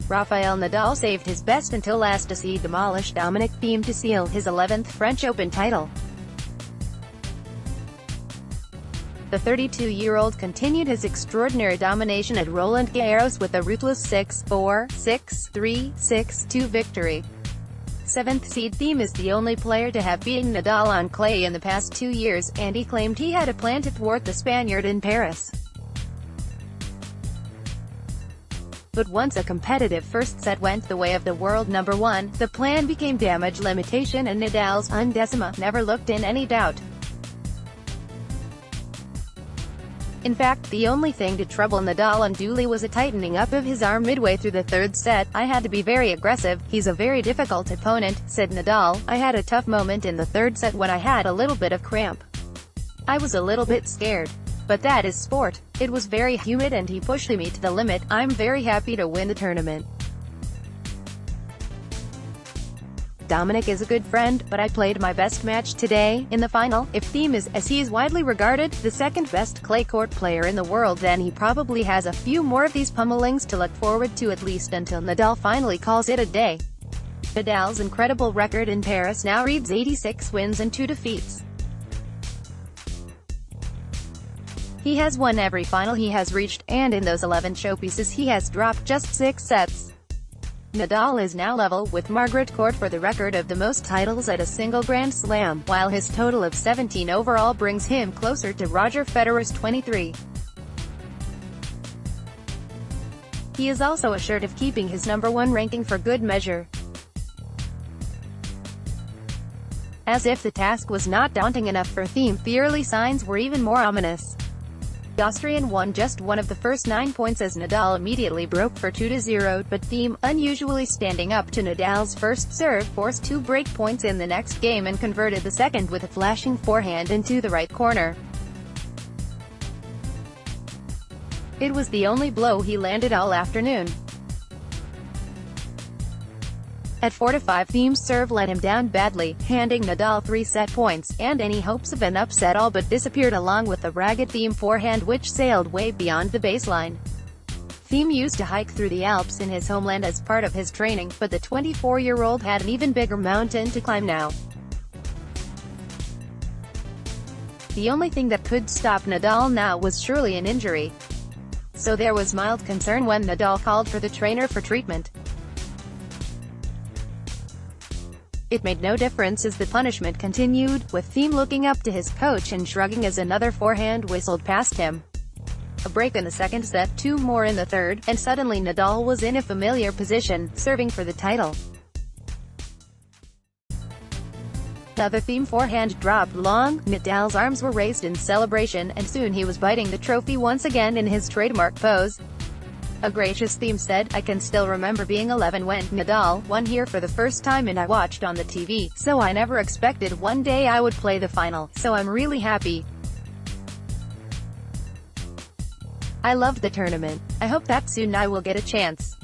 Rafael Nadal saved his best until last as he demolished Dominic Thiem to seal his 11th French Open title. The 32-year-old continued his extraordinary domination at Roland Garros with a ruthless 6-4, 6-3, 6-2 victory. 7th seed Thiem is the only player to have beaten Nadal on clay in the past 2 years, and he claimed he had a plan to thwart the Spaniard in Paris. But once a competitive first set went the way of the world number one, the plan became damage limitation, and Nadal's undecima never looked in any doubt. In fact, the only thing to trouble Nadal unduly was a tightening up of his arm midway through the third set. "I had to be very aggressive. He's a very difficult opponent," said Nadal. "I had a tough moment in the third set when I had a little bit of cramp. I was a little bit scared. But that is sport. It was very humid and he pushed me to the limit. I'm very happy to win the tournament. Dominic is a good friend, but I played my best match today. In the final, if Thiem is, as he is widely regarded, the second best clay court player in the world, then he probably has a few more of these pummelings to look forward to, at least until Nadal finally calls it a day." Nadal's incredible record in Paris now reads 86 wins and 2 defeats. He has won every final he has reached, and in those 11 showpieces he has dropped just 6 sets. Nadal is now level with Margaret Court for the record of the most titles at a single Grand Slam, while his total of 17 overall brings him closer to Roger Federer's 23. He is also assured of keeping his #1 ranking for good measure. As if the task was not daunting enough for Thiem, the early signs were even more ominous. The Austrian won just one of the first 9 points as Nadal immediately broke for 2-0, but Thiem, unusually standing up to Nadal's first serve, forced 2 break points in the next game and converted the second with a flashing forehand into the right corner. It was the only blow he landed all afternoon. At 4-5, Thiem's serve let him down badly, handing Nadal 3 set points, and any hopes of an upset all but disappeared along with the ragged Thiem forehand which sailed way beyond the baseline. Thiem used to hike through the Alps in his homeland as part of his training, but the 24-year-old had an even bigger mountain to climb now. The only thing that could stop Nadal now was surely an injury. So there was mild concern when Nadal called for the trainer for treatment. It made no difference as the punishment continued, with Thiem looking up to his coach and shrugging as another forehand whistled past him. A break in the second set, 2 more in the third, and suddenly Nadal was in a familiar position, serving for the title. Another Thiem forehand dropped long, Nadal's arms were raised in celebration, and soon he was biting the trophy once again in his trademark pose. A gracious Thiem said, "I can still remember being 11 when Nadal won here for the first time and I watched on the TV, so I never expected one day I would play the final, so I'm really happy. I loved the tournament. I hope that soon I will get a chance."